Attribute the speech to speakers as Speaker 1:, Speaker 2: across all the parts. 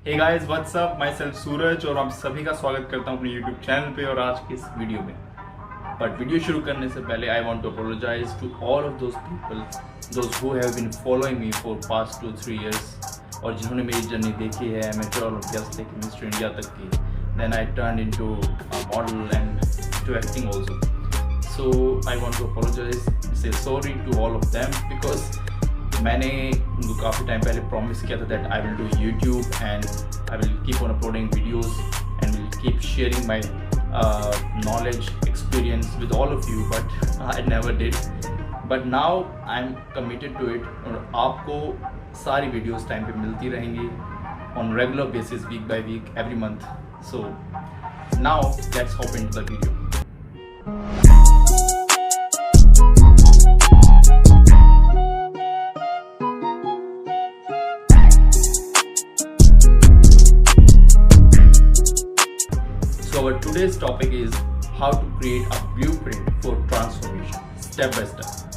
Speaker 1: हे guys what's up, माई सेल्फ सूरज और आप सभी का स्वागत करता हूं अपने यूट्यूब चैनल पे और आज की इस वीडियो में। बट वीडियो शुरू करने से पहले I want to apologise to all of those people those who have been following me for past 2-3 years और जिन्होंने मेरी जर्नी देखी है एमेच्योर ओलंपियाड से मिस्टर इंडिया तक की। Then I turn into a model and to acting also. So I want to apologise, say sorry to all of them because मैंने उनको काफ़ी टाइम पहले प्रॉमिस किया था that I will do YouTube and I will keep on uploading videos and will keep sharing my knowledge experience with all of you, but I never did. But now I am committed to it और आपको सारी videos time पे मिलती रहेंगी on regular basis, week by week, every month. So now let's hop into the video. Our today's topic is how to create a blueprint for transformation step by step.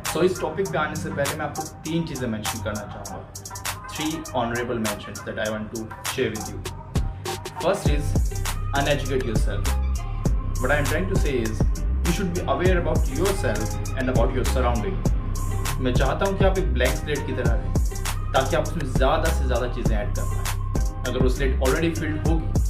Speaker 1: So इस topic पे आने से पहले मैं आपको 3 चीज़ें mention करना चाहूँगा। 3 honorable mentions that I want to share with you. First is uneducate yourself. What I am trying to say is you should be aware about yourself and about your surrounding. मैं चाहता हूँ कि आप एक blank slate की तरह रहें ताकि आप उसमें ज़्यादा से ज़्यादा चीज़ें ऐड कर पाएँ। अगर वो स्लेट ऑलरेडी फिल्ड होगी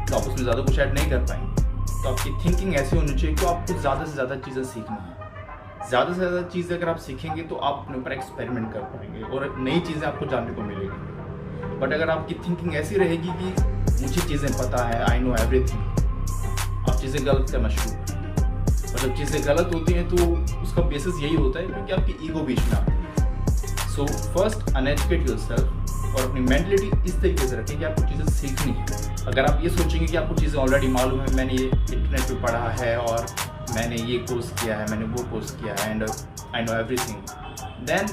Speaker 1: तो आप उसमें ज़्यादा कुछ ऐड नहीं कर पाएंगे। तो आपकी थिंकिंग ऐसी होनी चाहिए कि आपको ज़्यादा से ज़्यादा चीज़ें सीखनी है। ज़्यादा से ज़्यादा चीज़ें अगर आप सीखेंगे तो आप अपने ऊपर एक्सपेरिमेंट कर पाएंगे और नई चीज़ें आपको जानने को मिलेगी। बट अगर आपकी थिंकिंग ऐसी रहेगी कि मुझे चीज़ें पता है, आई नो एवरीथिंग, आप चीज़ें गलत करना शुरू करें। और जब चीज़ें गलत होती हैं तो उसका बेसिस यही होता है क्योंकि आपकी ईगो बीच में आती है। सो फर्स्ट अनएजुकेट योरसेल्फ और अपनी मेंटलिटी इस तरीके से रखें कि आपको चीज़ें सीखनी है। अगर आप ये सोचेंगे कि आपको चीज़ें ऑलरेडी मालूम है, मैंने ये इंटरनेट पे पढ़ा है और मैंने ये कोर्स किया है, मैंने वो कोर्स किया है and I know everything, then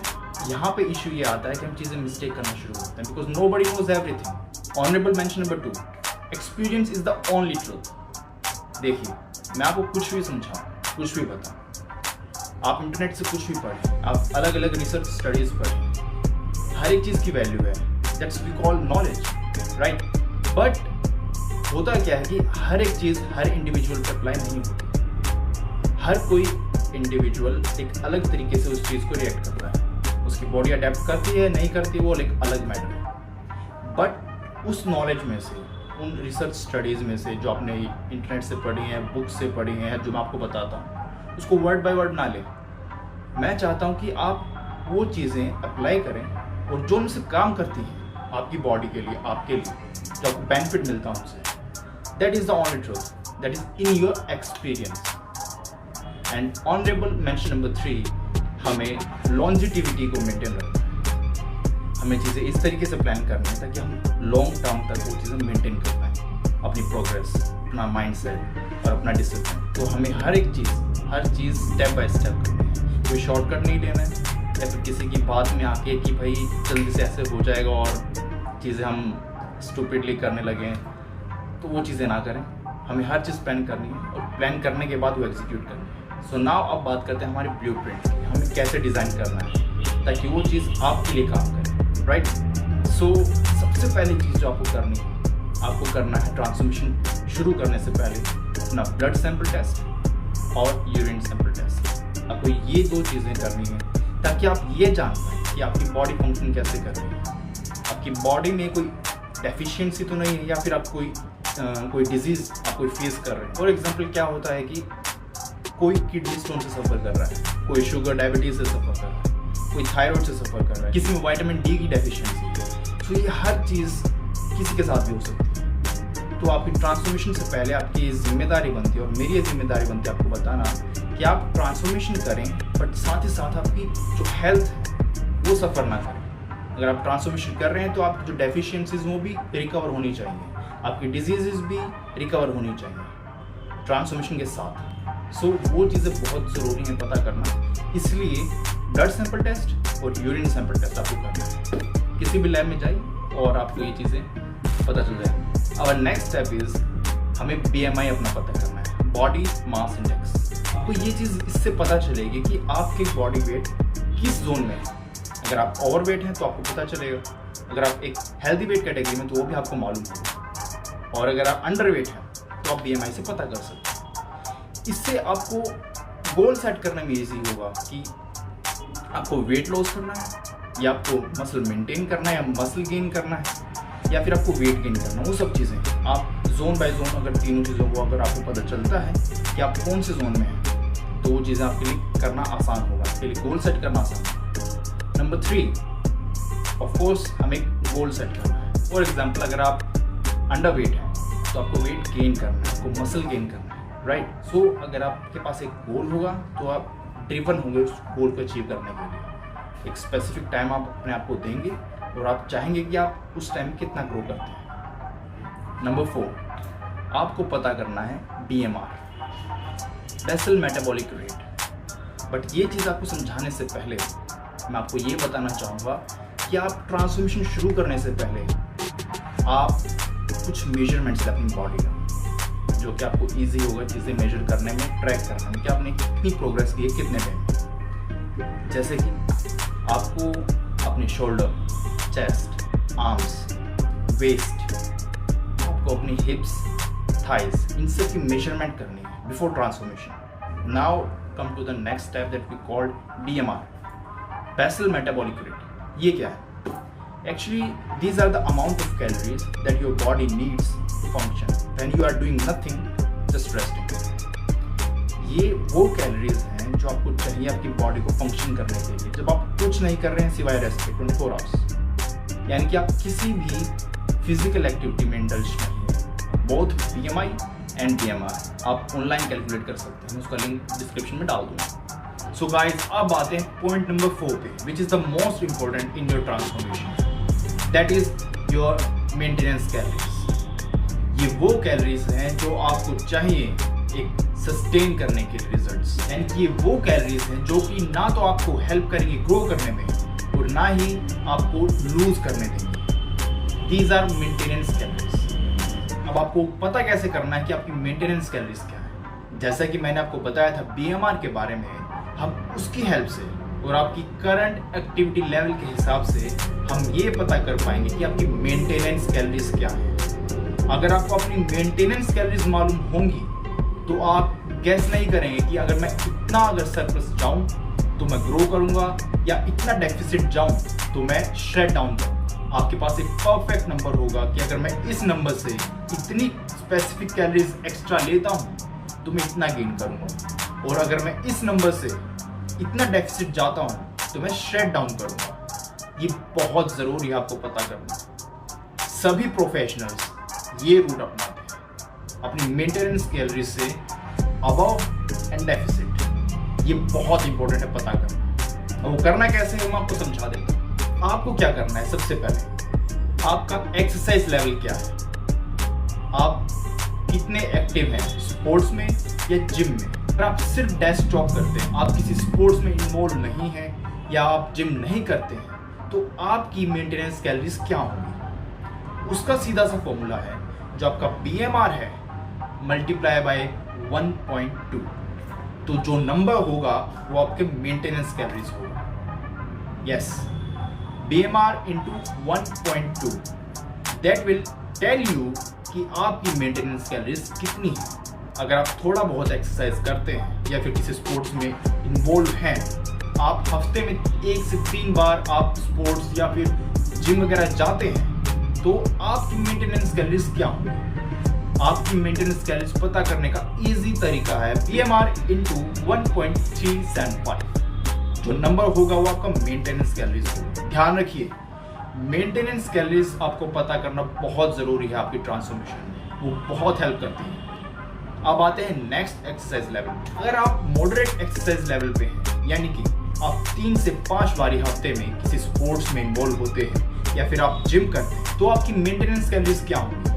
Speaker 1: यहाँ पे इशू ये आता है कि हम चीज़ें मिस्टेक करना शुरू करते हैं because nobody knows everything. Honourable mention number 2, experience is the only truth. देखिए, मैं आपको कुछ भी समझाऊँ, कुछ भी बताऊँ, आप इंटरनेट से कुछ भी पढ़ें, आप अलग अलग रिसर्च स्टडीज़ पढ़ें, हर एक चीज़ की वैल्यू है, that's we call knowledge, right. But होता क्या है कि हर एक चीज़ हर इंडिविजुअल पे अप्लाई नहीं होती। हर कोई इंडिविजुअल एक अलग तरीके से उस चीज़ को रिएक्ट करता है। उसकी बॉडी अडेप्ट करती है नहीं करती वो एक अलग मैटर है। बट उस नॉलेज में से, उन रिसर्च स्टडीज़ में से जो आपने इंटरनेट से पढ़ी हैं, बुक से पढ़ी हैं, जो मैं आपको बताता हूँ, उसको वर्ड बाय वर्ड ना लें। मैं चाहता हूँ कि आप वो चीज़ें अप्लाई करें और जो उनसे काम करती हैं आपकी बॉडी के लिए, आपके लिए, जो आपको बेनिफिट मिलता है उनसे, that is the only truth, that is in your experience. And honorable mention number 3, हमें longevity को मेंटेन रखना है। हमें चीज़ें इस तरीके से प्लान करनी है ताकि हम लॉन्ग टर्म तक वो चीज़ें मेंटेन कर पाएँ, अपनी प्रोग्रेस, अपना माइंडसेट और अपना डिसिप्लिन। तो हमें हर चीज़ स्टेप बाय स्टेप करनी है, कोई शॉर्टकट नहीं लेना है या फिर किसी की बात में आके कि भाई जल्दी से ऐसे हो जाएगा और चीज़ें हम स्टूपिडली करने लगें, तो वो चीज़ें ना करें। हमें हर चीज़ प्लान करनी है और प्लान करने के बाद वो एग्जीक्यूट करनी है। सो नाउ अब बात करते हैं हमारे ब्लूप्रिंट की, हमें कैसे डिज़ाइन करना है ताकि वो चीज़ आपके लिए काम करे, राइट। सो सबसे पहली चीज़ जो आपको करनी है, आपको करना है ट्रांसफॉर्मेशन शुरू करने से पहले अपना ब्लड सैंपल टेस्ट और यूरिन सैंपल टेस्ट। आपको ये 2 चीज़ें करनी है ताकि आप ये जान पाएँ कि आपकी बॉडी फंक्शन कैसे कर रही है, आपकी बॉडी में कोई डेफिशिएंसी तो नहीं है या फिर आप कोई डिजीज़ आप कोई फेस कर रहे हैं। फॉर एग्जांपल क्या होता है कि कोई किडनी स्टोन से सफ़र कर रहा है, कोई शुगर डायबिटीज़ से सफ़र कर रहा है, कोई थायराइड से सफ़र कर रहा है, किसी में विटामिन डी की डेफिशिएंसी है। तो ये हर चीज़ किसी के साथ भी हो सकती है। तो आपकी ट्रांसफॉर्मेशन से पहले आपकी ये जिम्मेदारी बनती है और मेरी ये जिम्मेदारी बनती है आपको बताना कि आप ट्रांसफॉर्मेशन करें बट साथ ही साथ आपकी जो हेल्थ है वो सफ़र ना करें। अगर आप ट्रांसफॉर्मेशन कर रहे हैं तो आपकी जो डेफिशिएंसीज वो भी रिकवर होनी चाहिए, आपकी डिजीज़ भी रिकवर होनी चाहिए ट्रांसफॉर्मेशन के साथ। सो वो चीज़ें बहुत ज़रूरी हैं पता करना, इसलिए ब्लड सैंपल टेस्ट और यूरिन सैंपल टेस्ट आपको करना है। किसी भी लैब में जाइए और आपको ये चीज़ें पता चल जाएगी। और नेक्स्ट स्टेप इज़ हमें BMI अपना पता करना है, बॉडी मास इंडेक्स। आपको ये चीज़ इससे पता चलेगी कि आपके बॉडी वेट किस जोन में है। अगर आप ओवरवेट हैं तो आपको पता चलेगा, अगर आप एक हेल्दी वेट कैटेगरी में तो वो भी आपको मालूम होगा, और अगर आप अंडर वेट हैं तो आप BMI से पता कर सकते हैं। इससे आपको गोल सेट करने में ईजी होगा कि आपको वेट लॉस करना है या आपको मसल मेंटेन करना है या मसल गेन करना है या फिर आपको वेट गेन करना है। वो सब चीज़ें आप जोन बाय जोन अगर तीनों चीज़ों को अगर आपको पता चलता है कि आप कौन से जोन में हैं तो वो चीज़ें आपके लिए करना आसान होगा, आपके लिए गोल सेट करना आसान होगा। नंबर 3, ऑफ कोर्स हमें गोल सेट करना है। फॉर एग्जाम्पल अगर आप अंडर वेट हैं तो आपको वेट गेन करना है, आपको मसल गेन करना है, राइट। सो अगर आपके पास एक गोल होगा तो आप ड्रिवन होंगे उस गोल को अचीव करने के लिए। एक स्पेसिफिक टाइम आप अपने आप को देंगे और आप चाहेंगे कि आप उस टाइम कितना ग्रो करते हैं। नंबर 4, आपको पता करना है BMR, basal metabolic rate. But ये चीज़ आपको समझाने से पहले मैं आपको ये बताना चाहूँगा कि आप ट्रांसफॉर्मेशन शुरू करने से पहले आप कुछ मेजरमेंट्स अपनी बॉडी का, जो कि आपको ईजी होगा चीज़ें मेजर करने में, ट्रैक करने में कि आपने कितनी प्रोग्रेस की है कितने टाइम। जैसे कि आपको अपने शोल्डर, चेस्ट, आर्म्स, वेस्ट, आपको अपनी हिप्स, थाइज, इन सब की मेजरमेंट करनी है before transformation. Now come to the next step that we called BMR, basal metabolic rate. ये क्या है? Actually, these are the amount of calories that your body needs to function when you are doing nothing, just resting. ये वो calories हैं जो आपको चाहिए आपकी बॉडी को फंक्शन करने के लिए, जब आप कुछ नहीं कर रहे हैं सिवाय रेस्ट के 24 आवर्स। यानी कि आप किसी भी फिजिकल एक्टिविटी में इंडल्ज नहीं है। बोथ BMI एंड BMR आप ऑनलाइन कैलकुलेट कर सकते हैं, मैं उसका लिंक डिस्क्रिप्शन में डाल दूँगा। सो गाइज, अब आते हैं पॉइंट नंबर 4 पे, which is the most important in your transformation, that is your maintenance calories. ये वो कैलोरीज हैं जो आपको चाहिए एक सस्टेन करने के रिजल्ट्स, यानी कि ये वो कैलोरीज हैं जो कि ना तो आपको हेल्प करेंगे ग्रो करने में और ना ही आपको लूज करने देंगे। These are maintenance calories. अब आपको पता कैसे करना है कि आपकी मेंटेनेंस कैलोरीज क्या है? जैसा कि मैंने आपको बताया था BMR के बारे में, हम उसकी हेल्प से और आपकी करंट एक्टिविटी लेवल के हिसाब से हम ये पता कर पाएंगे कि आपकी मेंटेनेंस कैलोरीज क्या है। अगर आपको अपनी मेंटेनेंस कैलोरीज मालूम होंगी तो आप गैस नहीं करेंगे कि अगर मैं इतना अगर सरप्लस जाऊं तो मैं ग्रो करूंगा या इतना डेफिसिट जाऊं तो मैं श्रेड डाउन करूंगा। आपके पास एक परफेक्ट नंबर होगा कि अगर मैं इस नंबर से इतनी स्पेसिफिक कैलोरीज एक्स्ट्रा लेता हूं तो मैं इतना गेन करूंगा, और अगर मैं इस नंबर से इतना डेफिसिट जाता हूं तो मैं श्रेड डाउन करूंगा। ये बहुत जरूरी है आपको पता करना। सभी प्रोफेशनल्स ये रूट अपनाते हैं अपनी मेंटेनेंस कैलोरीज से अबव एंड डेफिसिट। ये बहुत इंपॉर्टेंट है पता करना। वो करना कैसे है मैं आपको समझा देता हूं। आपको क्या करना है, सबसे पहले आपका एक्सरसाइज लेवल क्या है, आप कितने एक्टिव हैं स्पोर्ट्स में या जिम में। अगर आप सिर्फ डेस्कटॉप करते हैं, आप किसी स्पोर्ट्स में इन्वॉल्व नहीं हैं या आप जिम नहीं करते हैं, तो आपकी मेंटेनेंस कैलोरीज क्या होंगी? उसका सीधा सा फॉर्मूला है, जो आपका BMR है मल्टीप्लाई बाय 1.2, तो जो नंबर होगा वो आपके मेंटेनेंस कैलोरीज होगा। Yes, BMR into 1.2 that will tell you कि आपकी मेंटेनेंस कैलोरीज कितनी है। अगर आप थोड़ा बहुत एक्सरसाइज करते हैं या फिर किसी स्पोर्ट्स में इन्वॉल्व हैं, आप हफ्ते में 1 से 3 बार आप स्पोर्ट्स या फिर जिम वगैरह जाते हैं, तो आपकी मेंटेनेंस कैलोरीज क्या होगी? आपकी मेंटेनेंस कैलोरीज पता करने का इजी तरीका है BMR into 1.375। जो नंबर होगा वो आपका मेंटेनेंस कैलोरीज होगा। ध्यान रखिए, मेंटेनेंस कैलोरीज आपको पता करना बहुत जरूरी है आपकी ट्रांसफॉर्मेशन में, वो बहुत हेल्प करती है। अब आते हैं नेक्स्ट एक्सरसाइज लेवल। अगर आप मॉडरेट एक्सरसाइज लेवल पे हैं, यानी कि आप 3 से 5 बारी हफ्ते में किसी स्पोर्ट्स में इन्वॉल्व होते हैं या फिर आप जिम करते हैं, तो आपकी मेंटेनेंस कैलोरीज क्या होंगी?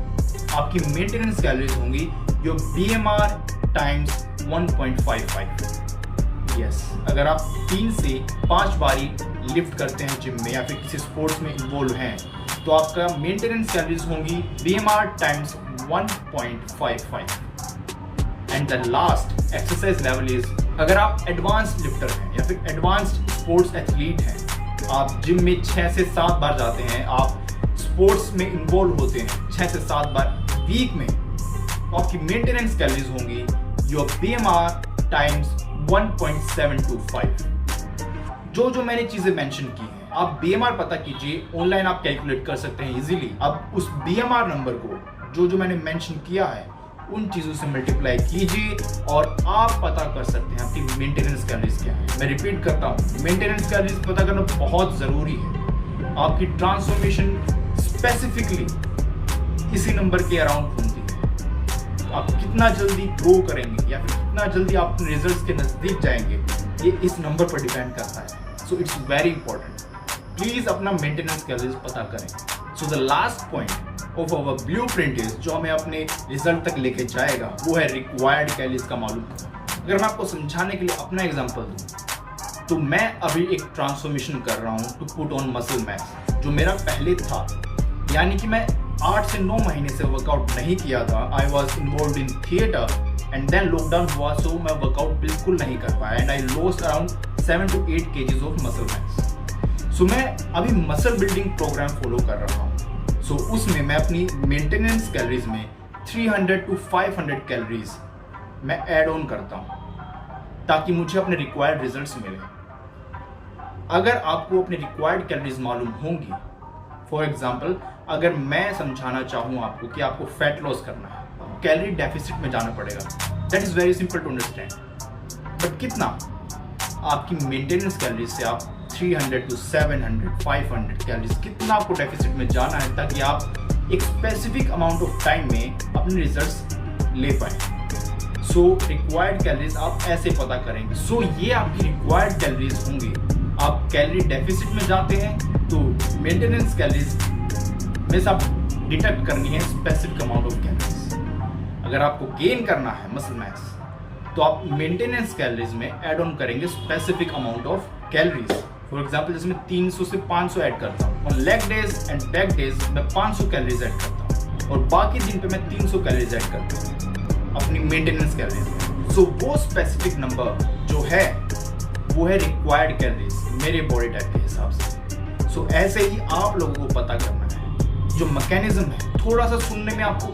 Speaker 1: आपकी मेंटेनेंस कैलोरीज होंगी योर BMR टाइम्स 1.55। यस, अगर आप 3 से 5 बारी लिफ्ट करते हैं जिम में या फिर किसी स्पोर्ट्स में इन्वॉल्व हैं, तो आपका मेंटेनेंस कैलोरीज होंगी BMR times 1.55। And the last exercise level is, अगर आप एडवांस्ड लिफ्टर हैं या फिर एडवांस्ड स्पोर्ट्स एथलीट हैं, आप जिम में 6 से 7 बार जाते हैं, आप स्पोर्ट्स में इन्वॉल्व होते हैं 6 से 7 बार वीक में, तो आपकी मेंटेनेंस कैलोरीज होंगी योर BMR टाइम्स 1.725। जो मैंने चीजें मेंशन की हैं, आप BMR पता कीजिए, ऑनलाइन आप कैलकुलेट कर सकते हैं इजीली। अब उस BMR नंबर को जो मैंने मेंशन किया है उन चीजों से मल्टीप्लाई कीजिए और आप पता कर सकते हैं आपकी मेंटेनेंस कैलोरीज क्या है। मैं रिपीट करता हूं, मेंटेनेंस कैलोरीज पता करना बहुत जरूरी है। आपकी ट्रांसफॉर्मेशन स्पेसिफिकली इसी नंबर के अराउंड होती है। आप कितना जल्दी ग्रो करेंगे या फिर कितना जल्दी आप अपने रिजल्ट्स के नजदीक जाएंगे, ये इस नंबर पर डिपेंड करता है। So it's very important, please अपना मेंटेनेंस कैलोरीज पता करें। So the last point of our blueprint is, जो हमें अपने रिजल्ट तक लेके जाएगा, वो है रिक्वायर्ड कैलोरीज का मालूम। अगर मैं आपको समझाने के लिए अपना एग्जांपल दूं, तो मैं अभी एक ट्रांसफॉर्मेशन कर रहा हूं to put on muscle mass, जो मेरा पहले था, यानी कि मैं 8 से 9 महीने से वर्कआउट नहीं किया था। I was involve in theatre and then lockdown हुआ, सो मैं वर्कआउट बिल्कुल नहीं कर पाया and I lost around 7 to 8 kgs of muscle mass. So मैं अभी मसल बिल्डिंग प्रोग्राम फॉलो कर रहा हूँ। सो उसमें मैं अपनी मेंटेनेंस कैलोरीज में 300 to 500 कैलोरीज मैं ऐड ऑन करता हूँ ताकि मुझे अपने रिक्वायर्ड रिजल्ट्स मिले। अगर आपको अपनी रिक्वायर्ड कैलोरीज मालूम होंगी, फॉर एग्जांपल अगर मैं समझाना चाहूँ आपको कि आपको फैट लॉस करना है, कैलोरी डेफिसिट में जाना पड़ेगा। That is very simple to understand, but कितना? आपकी मेंटेनेंस कैलोरीज से आप 300 to 700, 500 कैलोरीज कितना आपको डेफिसिट में जाना है ताकि आप एक स्पेसिफिक अमाउंट ऑफ टाइम में अपने रिजल्ट्स ले पाए। सो रिक्वायर्ड कैलोरीज आप ऐसे पता करेंगे। सो ये आपकी रिक्वायर्ड कैलोरीज होंगी। आप कैलोरी डेफिसिट में जाते हैं तो मेंटेनेंस कैलोरीज में से आप डिटेक्ट करनी है स्पेसिफिक अमाउंट ऑफ कैलोरीज। अगर आपको गेन करना है मसल मास, तो आप मेंटेनेंस कैलोरीज में ऐड ऑन करेंगे specific amount of calories. For example जैसे मैं 300 से 500 ऐड करता हूँ, on leg days and back days मैं 500 कैलोरीज ऐड करता हूँ और बाकी दिन पे मैं 300 कैलोरीज ऐड करता हूँ अपनी मेंटेनेंस कैलोरीज में। सो वो स्पेसिफिक नंबर जो है वो है रिक्वायर्ड कैलोरीज मेरे बॉडी टाइप के हिसाब से। सो ऐसे ही आप लोगों को पता करना है। जो मैकेनिज्म है थोड़ा सा सुनने में आपको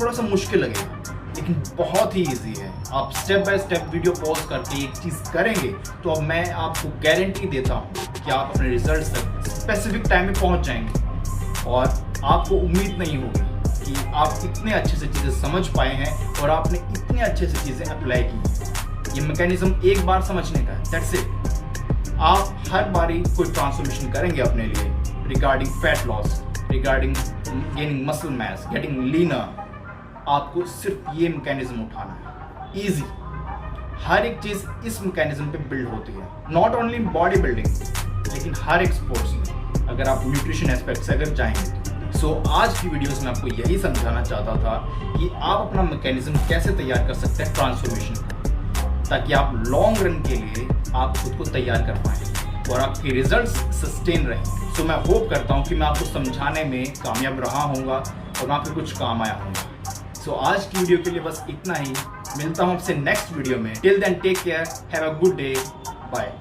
Speaker 1: थोड़ा सा मुश्किल लगेगा, लेकिन बहुत ही इजी है। आप step by step video pause करके एक चीज करेंगे तो अब मैं आपको गारंटी देता हूँ कि आप अपने रिजल्ट्स तक स्पेसिफिक टाइम में पहुंच जाएंगे और आपको उम्मीद नहीं होगी कि आप इतने अच्छे से चीजें समझ पाए हैं और आपने इतने अच्छे से चीजें अप्लाई की हैं। ये मैकेनिज्म एक बार समझने का है, दैट्स इट। आप हर बारी कोई ट्रांसफॉर्मेशन करेंगे अपने लिए regarding fat loss, regarding gaining muscle mass, getting linear, आपको सिर्फ ये मैकेनिज्म उठाना है। इजी, हर एक चीज इस मैकेनिज्म पे बिल्ड होती है, नॉट ओनली बॉडी बिल्डिंग लेकिन हर एक स्पोर्ट्स में अगर आप न्यूट्रिशन एस्पेक्ट से अगर जाएंगे तो। सो आज की वीडियोस में आपको यही समझाना चाहता था कि आप अपना मैकेनिज्म कैसे तैयार कर सकते हैं ट्रांसफॉर्मेशन का, ताकि आप लॉन्ग रन के लिए आप खुद को तैयार कर पाएं और आपके रिजल्ट्स सस्टेन रहें। सो मैं होप करता हूँ कि मैं आपको समझाने में कामयाब रहा हूँगा और मैं आपके कुछ काम आया हूँगा। सो आज की वीडियो के लिए बस इतना ही। मिलता हूँ आपसे नेक्स्ट वीडियो में। Till then take care, have a good day, bye.